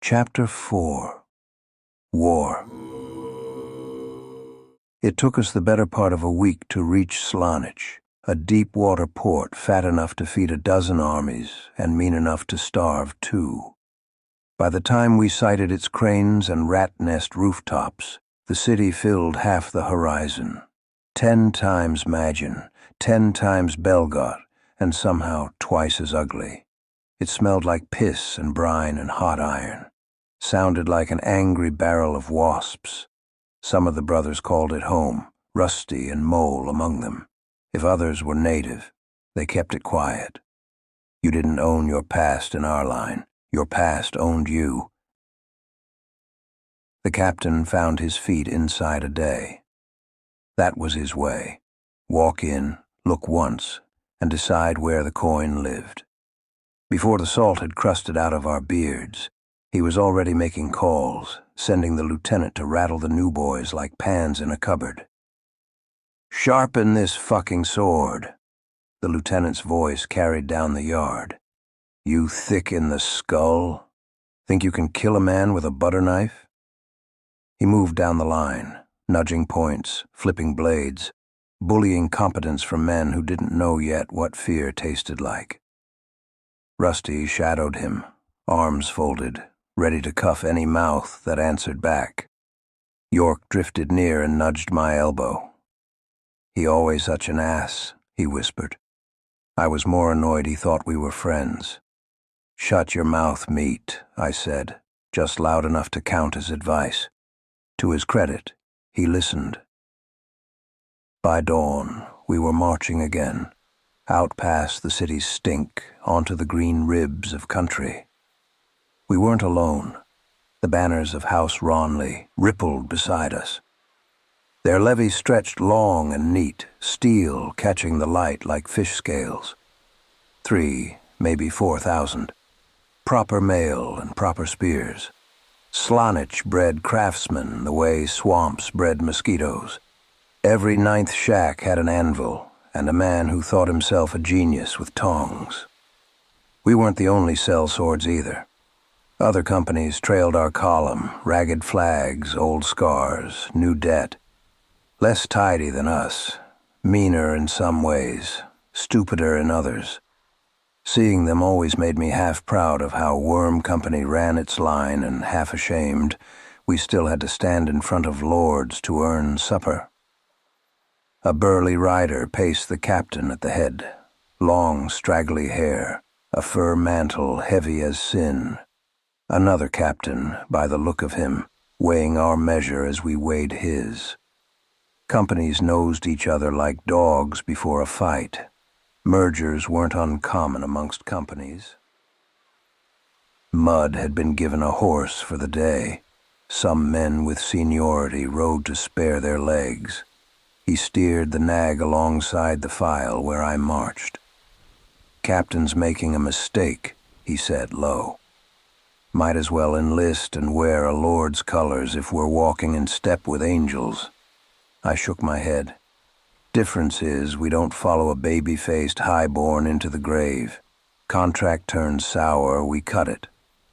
Chapter 4. War. It took us the better part of a week to reach Slanich, a deep-water port fat enough to feed a dozen armies and mean enough to starve 2. By the time we sighted its cranes and rat nest rooftops, the city filled half the horizon. 10 times Magin, 10 times Belgot, and somehow twice as ugly. It smelled like piss and brine and hot iron. Sounded like an angry barrel of wasps. Some of the brothers called it home, Rusty and Mole among them. If others were native, they kept it quiet. You didn't own your past in our line. Your past owned you. The captain found his feet inside a day. That was his way. Walk in, look once, and decide where the coin lived. Before the salt had crusted out of our beards, he was already making calls, sending the lieutenant to rattle the new boys like pans in a cupboard. "Sharpen this fucking sword," the lieutenant's voice carried down the yard. "You thick in the skull? Think you can kill a man with a butter knife?" He moved down the line, nudging points, flipping blades, bullying competence from men who didn't know yet what fear tasted like. Rusty shadowed him, arms folded, ready to cuff any mouth that answered back. York drifted near and nudged my elbow. "He always such an ass," he whispered. I was more annoyed he thought we were friends. "Shut your mouth, meat," I said, just loud enough to count as advice. To his credit, he listened. By dawn, we were marching again, out past the city's stink, onto the green ribs of country. We weren't alone. The banners of House Ronley rippled beside us. Their levees stretched long and neat, steel catching the light like fish scales. 3, maybe 4,000. Proper mail and proper spears. Slanich bred craftsmen the way swamps bred mosquitoes. Every 9th shack had an anvil, and a man who thought himself a genius with tongs. We weren't the only sellswords either. Other companies trailed our column, ragged flags, old scars, new debt. Less tidy than us, meaner in some ways, stupider in others. Seeing them always made me half proud of how Worm Company ran its line and half ashamed we still had to stand in front of lords to earn supper. A burly rider paced the captain at the head, long straggly hair, a fur mantle heavy as sin. Another captain, by the look of him, weighing our measure as we weighed his. Companies nosed each other like dogs before a fight. Mergers weren't uncommon amongst companies. Mud had been given a horse for the day. Some men with seniority rode to spare their legs. He steered the nag alongside the file where I marched. "Captain's making a mistake," he said low. "Might as well enlist and wear a lord's colors if we're walking in step with angels." I shook my head. "Difference is we don't follow a baby-faced highborn into the grave. Contract turns sour, we cut it.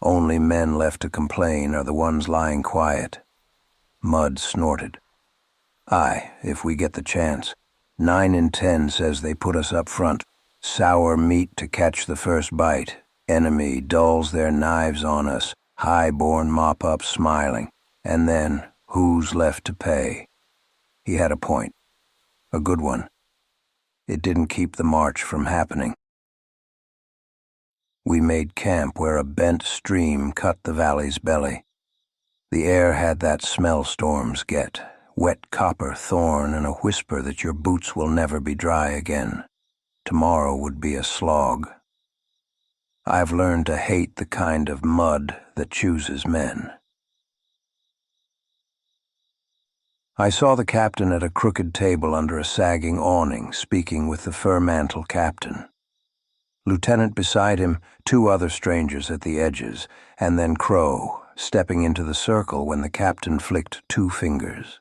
Only men left to complain are the ones lying quiet." Mud snorted. "Aye, if we get the chance. 9 in 10 says they put us up front. Sour meat to catch the first bite. Enemy dulls their knives on us, high-born mop-up smiling. And then, who's left to pay?" He had a point. A good one. It didn't keep the march from happening. We made camp where a bent stream cut the valley's belly. The air had that smell storms get, wet copper thorn and a whisper that your boots will never be dry again. Tomorrow would be a slog. I've learned to hate the kind of mud that chooses men. I saw the captain at a crooked table under a sagging awning, speaking with the fur-mantle captain. Lieutenant beside him, 2 other strangers at the edges, and then Crow, stepping into the circle when the captain flicked 2 fingers.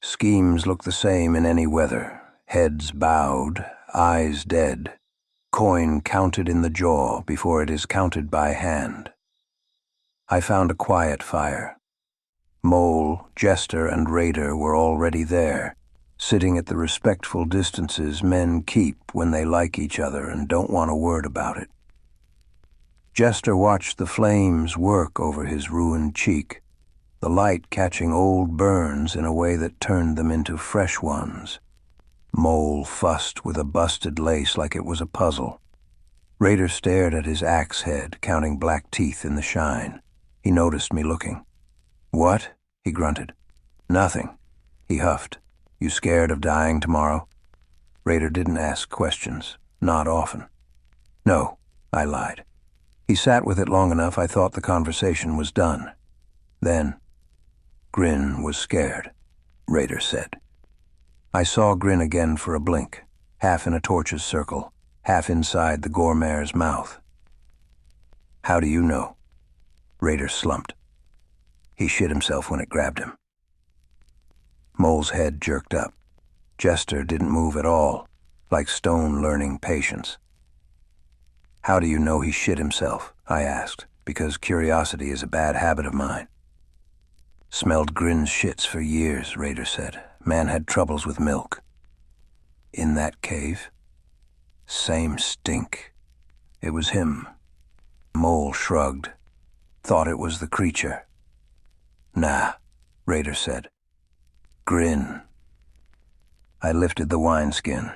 Schemes look the same in any weather, heads bowed, eyes dead, coin counted in the jaw before it is counted by hand. I found a quiet fire. Mole, Jester, and Raider were already there, sitting at the respectful distances men keep when they like each other and don't want a word about it. Jester watched the flames work over his ruined cheek, the light catching old burns in a way that turned them into fresh ones. Mole fussed with a busted lace like it was a puzzle. Raider stared at his axe head, counting black teeth in the shine. He noticed me looking. "What?" he grunted. "Nothing," he huffed. "You scared of dying tomorrow?" Raider didn't ask questions. Not often. "No," I lied. He sat with it long enough I thought the conversation was done. Then, "Grin was scared," Raider said. I saw Grin again for a blink, half in a torch's circle, half inside the Gormare's mouth. "How do you know?" Raider slumped. "He shit himself when it grabbed him." Mole's head jerked up. Jester didn't move at all, like stone learning patience. "How do you know he shit himself?" I asked, because curiosity is a bad habit of mine. "Smelled Grin's shits for years," Raider said. "Man had troubles with milk." "In that cave?" "Same stink. It was him." Mole shrugged. "Thought it was the creature." "Nah," Raider said. "Grin." I lifted the wineskin.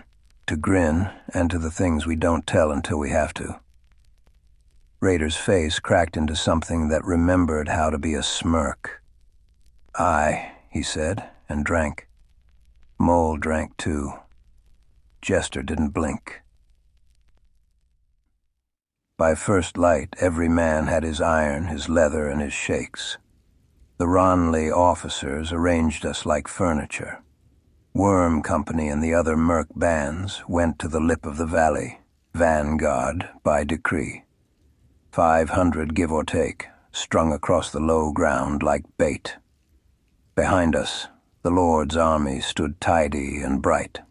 To Grin, and to the things we don't tell until we have to. Raider's face cracked into something that remembered how to be a smirk. "Aye," he said, and drank. Mole drank too. Jester didn't blink. By first light, every man had his iron, his leather, and his shakes. The Ronley officers arranged us like furniture. Worm Company and the other merc bands went to the lip of the valley, vanguard by decree. 500 give or take, strung across the low ground like bait. Behind us, the Lord's army stood tidy and bright.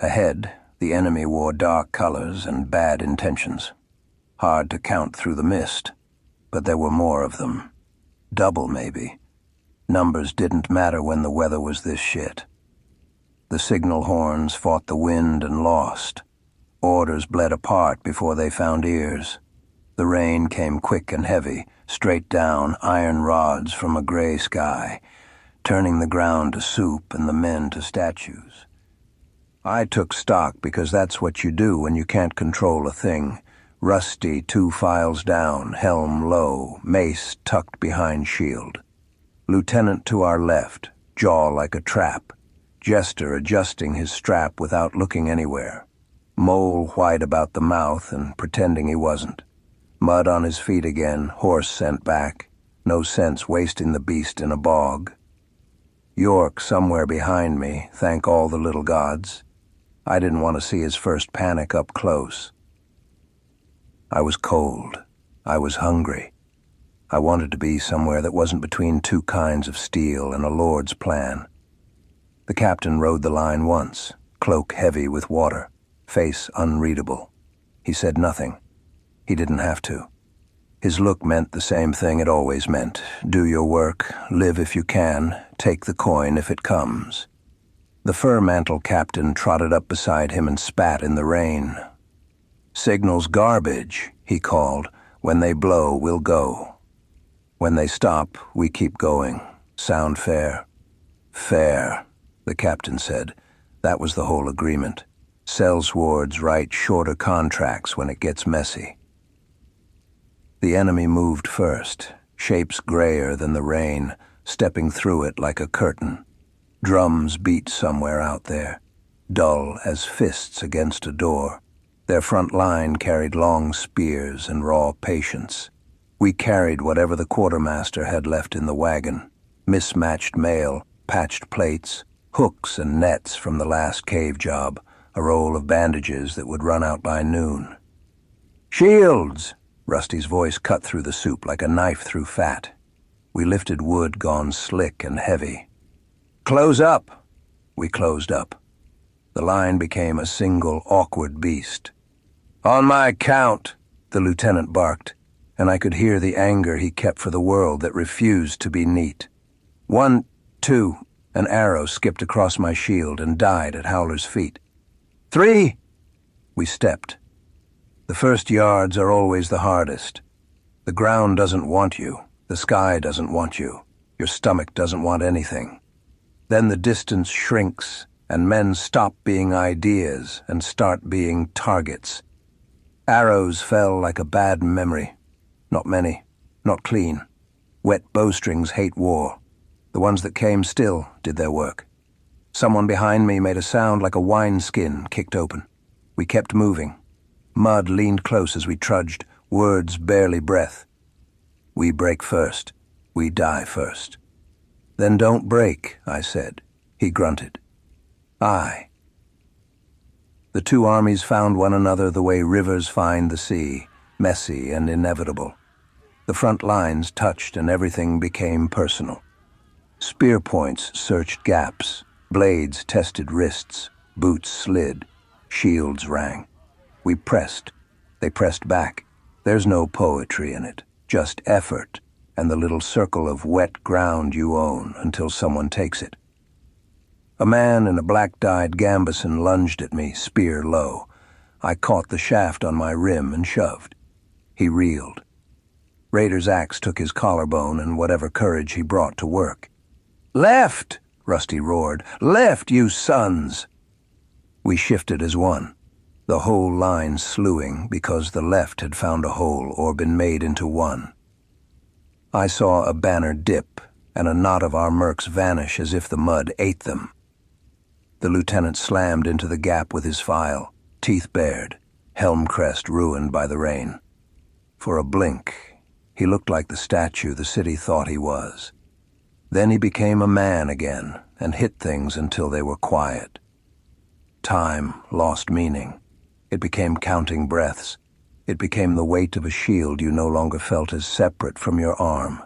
Ahead, the enemy wore dark colors and bad intentions. Hard to count through the mist, but there were more of them. Double, maybe. Numbers didn't matter when the weather was this shit. The signal horns fought the wind and lost. Orders bled apart before they found ears. The rain came quick and heavy, straight down, iron rods from a gray sky, turning the ground to soup and the men to statues. I took stock because that's what you do when you can't control a thing. Rusty 2 files down, helm low, mace tucked behind shield. Lieutenant to our left, jaw like a trap. Jester adjusting his strap without looking anywhere. Mole white about the mouth and pretending he wasn't. Mud on his feet again, horse sent back. No sense wasting the beast in a bog. York somewhere behind me, thank all the little gods. I didn't want to see his first panic up close. I was cold. I was hungry. I wanted to be somewhere that wasn't between 2 kinds of steel and a lord's plan. The captain rode the line once, cloak heavy with water, face unreadable. He said nothing. He didn't have to. His look meant the same thing it always meant. Do your work, live if you can, take the coin if it comes. The fur-mantle captain trotted up beside him and spat in the rain. "Signal's garbage," he called. "When they blow, we'll go. When they stop, we keep going. Sound fair?" "Fair," the captain said. That was the whole agreement. Sellswards write shorter contracts when it gets messy. The enemy moved first, shapes grayer than the rain, stepping through it like a curtain. Drums beat somewhere out there, dull as fists against a door. Their front line carried long spears and raw patience. We carried whatever the quartermaster had left in the wagon. Mismatched mail, patched plates, hooks and nets from the last cave job, a roll of bandages that would run out by noon. "Shields!" Rusty's voice cut through the soup like a knife through fat. We lifted wood gone slick and heavy. "Close up!" We closed up. The line became a single, awkward beast. "On my count," the lieutenant barked. and I could hear the anger he kept for the world that refused to be neat. 1, 2, an arrow skipped across my shield and died at Howler's feet. 3! We stepped. The first yards are always the hardest. The ground doesn't want you. The sky doesn't want you. Your stomach doesn't want anything. Then the distance shrinks, and men stop being ideas and start being targets. Arrows fell like a bad memory. Not many, not clean. Wet bowstrings hate war. The ones that came still did their work. Someone behind me made a sound like a wineskin kicked open. We kept moving. Mud leaned close as we trudged, words barely breath. We break first. We die first. Then don't break, I said. He grunted. Aye. The two armies found one another the way rivers find the sea, messy and inevitable. The front lines touched and everything became personal. Spear points searched gaps, blades tested wrists, boots slid, shields rang. We pressed. They pressed back. There's no poetry in it, just effort and the little circle of wet ground you own until someone takes it. A man in a black-dyed gambeson lunged at me, spear low. I caught the shaft on my rim and shoved. He reeled. Raider's axe took his collarbone and whatever courage he brought to work. "Left!" Rusty roared. "Left, you sons!" We shifted as one, the whole line slewing because the left had found a hole or been made into one. I saw a banner dip and a knot of our mercs vanish as if the mud ate them. The lieutenant slammed into the gap with his file, teeth bared, helm crest ruined by the rain. For a blink, he looked like the statue the city thought he was. Then he became a man again and hit things until they were quiet. Time lost meaning. It became counting breaths. It became the weight of a shield you no longer felt as separate from your arm.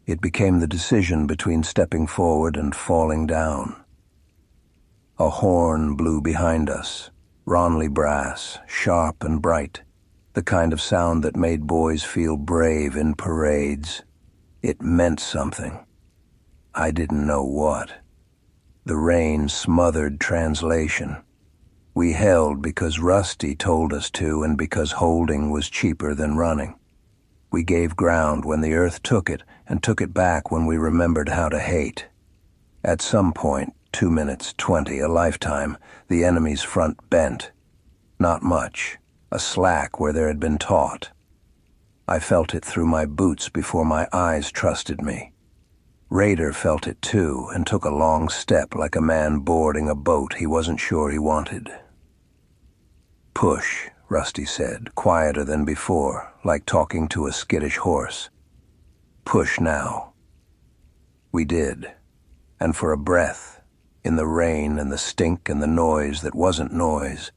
It became the decision between stepping forward and falling down. A horn blew behind us, Ronley brass, sharp and bright, the kind of sound that made boys feel brave in parades. It meant something. I didn't know what. The rain smothered translation. We held because Rusty told us to and because holding was cheaper than running. We gave ground when the earth took it and took it back when we remembered how to hate. At some point, 2 minutes 20, a lifetime, the enemy's front bent. Not much, a slack where there had been taut. I felt it through my boots before my eyes trusted me. Raider felt it too and took a long step like a man boarding a boat he wasn't sure he wanted. "Push," Rusty said, quieter than before, like talking to a skittish horse. "Push now." We did, and for a breath, in the rain and the stink and the noise that wasn't noise,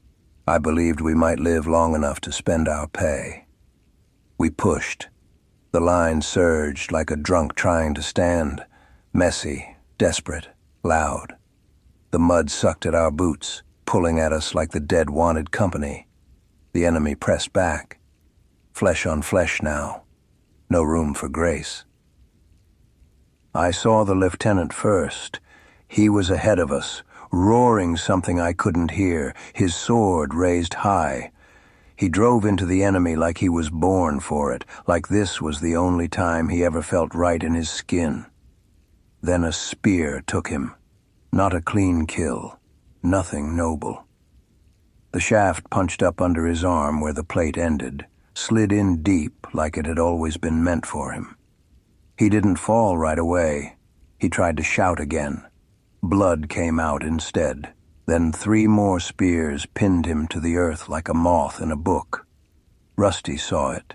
I believed we might live long enough to spend our pay. We pushed. The line surged like a drunk trying to stand, messy, desperate, loud. The mud sucked at our boots, pulling at us like the dead wanted company. The enemy pressed back. Flesh on flesh now. No room for grace. I saw the lieutenant first. He was ahead of us, roaring something I couldn't hear, his sword raised high. He drove into the enemy like he was born for it, like this was the only time he ever felt right in his skin. Then a spear took him. Not a clean kill. Nothing noble. The shaft punched up under his arm where the plate ended, slid in deep like it had always been meant for him. He didn't fall right away. He tried to shout again. Blood came out instead. Then 3 more spears pinned him to the earth like a moth in a book. Rusty saw it.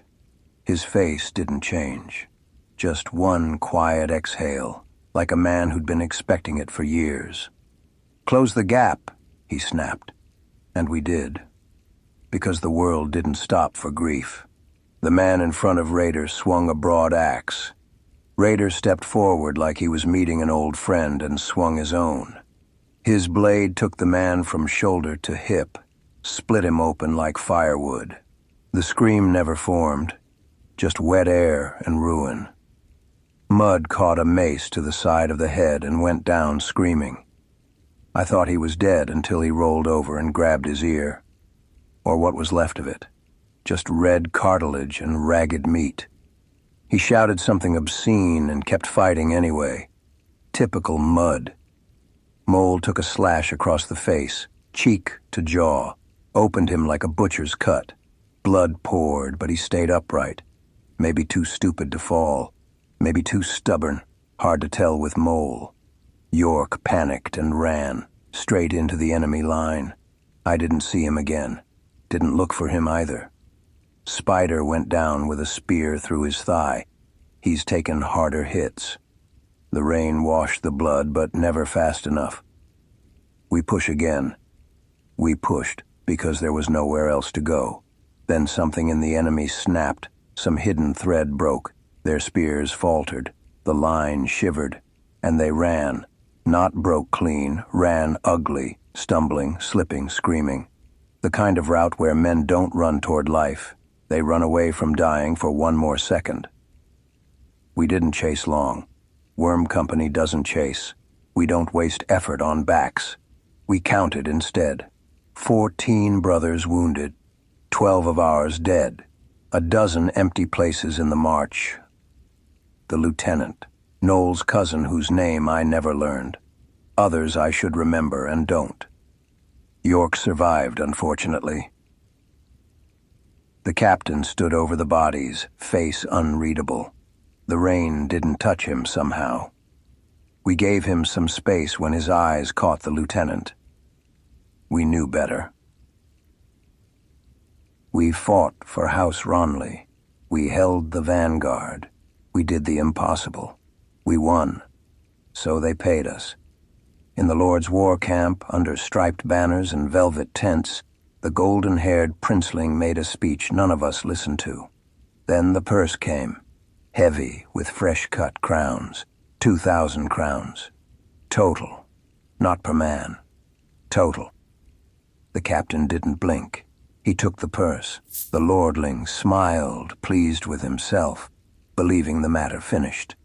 His face didn't change. Just one quiet exhale, like a man who'd been expecting it for years. "Close the gap," he snapped. And we did. Because the world didn't stop for grief. The man in front of Raider swung a broad axe. Raider stepped forward like he was meeting an old friend and swung his own. His blade took the man from shoulder to hip, split him open like firewood. The scream never formed, just wet air and ruin. Mud caught a mace to the side of the head and went down screaming. I thought he was dead until he rolled over and grabbed his ear. Or what was left of it. Just red cartilage and ragged meat. He shouted something obscene and kept fighting anyway. Typical Mud. Mole took a slash across the face, cheek to jaw, opened him like a butcher's cut. Blood poured, but he stayed upright. Maybe too stupid to fall. Maybe too stubborn. Hard to tell with Mole. York panicked and ran, straight into the enemy line. I didn't see him again. Didn't look for him either. Spider went down with a spear through his thigh. He's taken harder hits. The rain washed the blood, but never fast enough. We push again. We pushed because there was nowhere else to go. Then something in the enemy snapped. Some hidden thread broke. Their spears faltered. The line shivered. And they ran. Not broke clean, ran ugly, stumbling, slipping, screaming. The kind of route where men don't run toward life. They run away from dying for one more second. We didn't chase long. Worm Company doesn't chase. We don't waste effort on backs. We counted instead. 14 brothers wounded. 12 of ours dead. A dozen empty places in the march. The lieutenant, Noel's cousin whose name I never learned. Others I should remember and don't. York survived, unfortunately. The captain stood over the bodies, face unreadable. The rain didn't touch him somehow. We gave him some space when his eyes caught the lieutenant. We knew better. We fought for House Ronley. We held the vanguard. We did the impossible. We won. So they paid us. In the Lord's war camp, under striped banners and velvet tents, the golden-haired princeling made a speech none of us listened to. Then the purse came, heavy with fresh-cut crowns, 2,000 crowns. Total, not per man. Total. The captain didn't blink. He took the purse. The lordling smiled, pleased with himself, believing the matter finished.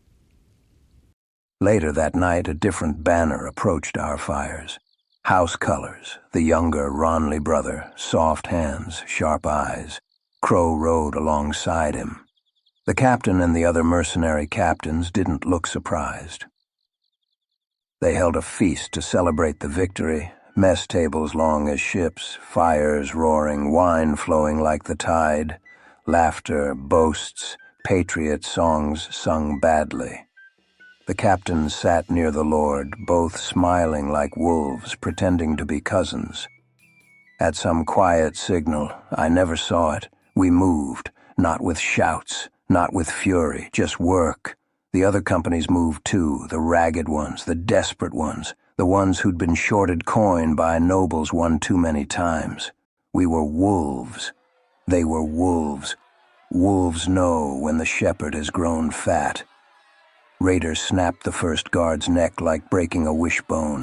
Later that night, a different banner approached our fires. House colors, the younger Ronley brother, soft hands, sharp eyes. Crow rode alongside him. The captain and the other mercenary captains didn't look surprised. They held a feast to celebrate the victory, mess tables long as ships, fires roaring, wine flowing like the tide, laughter, boasts, patriot songs sung badly. The captains sat near the Lord, both smiling like wolves, pretending to be cousins. At some quiet signal, I never saw it, we moved, not with shouts, not with fury, just work. The other companies moved too, the ragged ones, the desperate ones, the ones who'd been shorted coin by nobles one too many times. We were wolves. They were wolves. Wolves know when the shepherd has grown fat. Raiders snapped the first guard's neck like breaking a wishbone.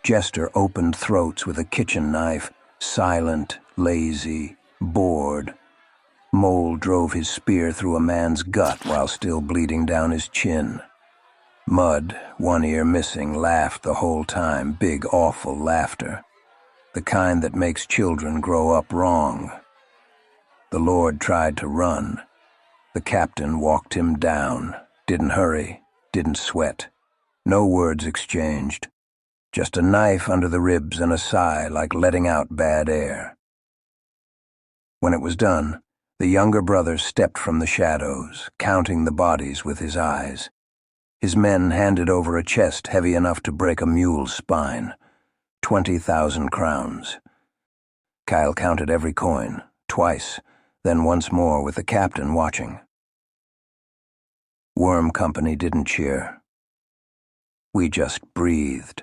Jester opened throats with a kitchen knife, silent, lazy, bored. Mole drove his spear through a man's gut while still bleeding down his chin. Mud, one ear missing, laughed the whole time, big, awful laughter. The kind that makes children grow up wrong. The Lord tried to run. The captain walked him down, didn't hurry. Didn't sweat. No words exchanged. Just a knife under the ribs and a sigh like letting out bad air. When it was done, the younger brother stepped from the shadows, counting the bodies with his eyes. His men handed over a chest heavy enough to break a mule's spine. 20,000 crowns. Kyle counted every coin, twice, then once more with the captain watching. Worm Company didn't cheer. We just breathed.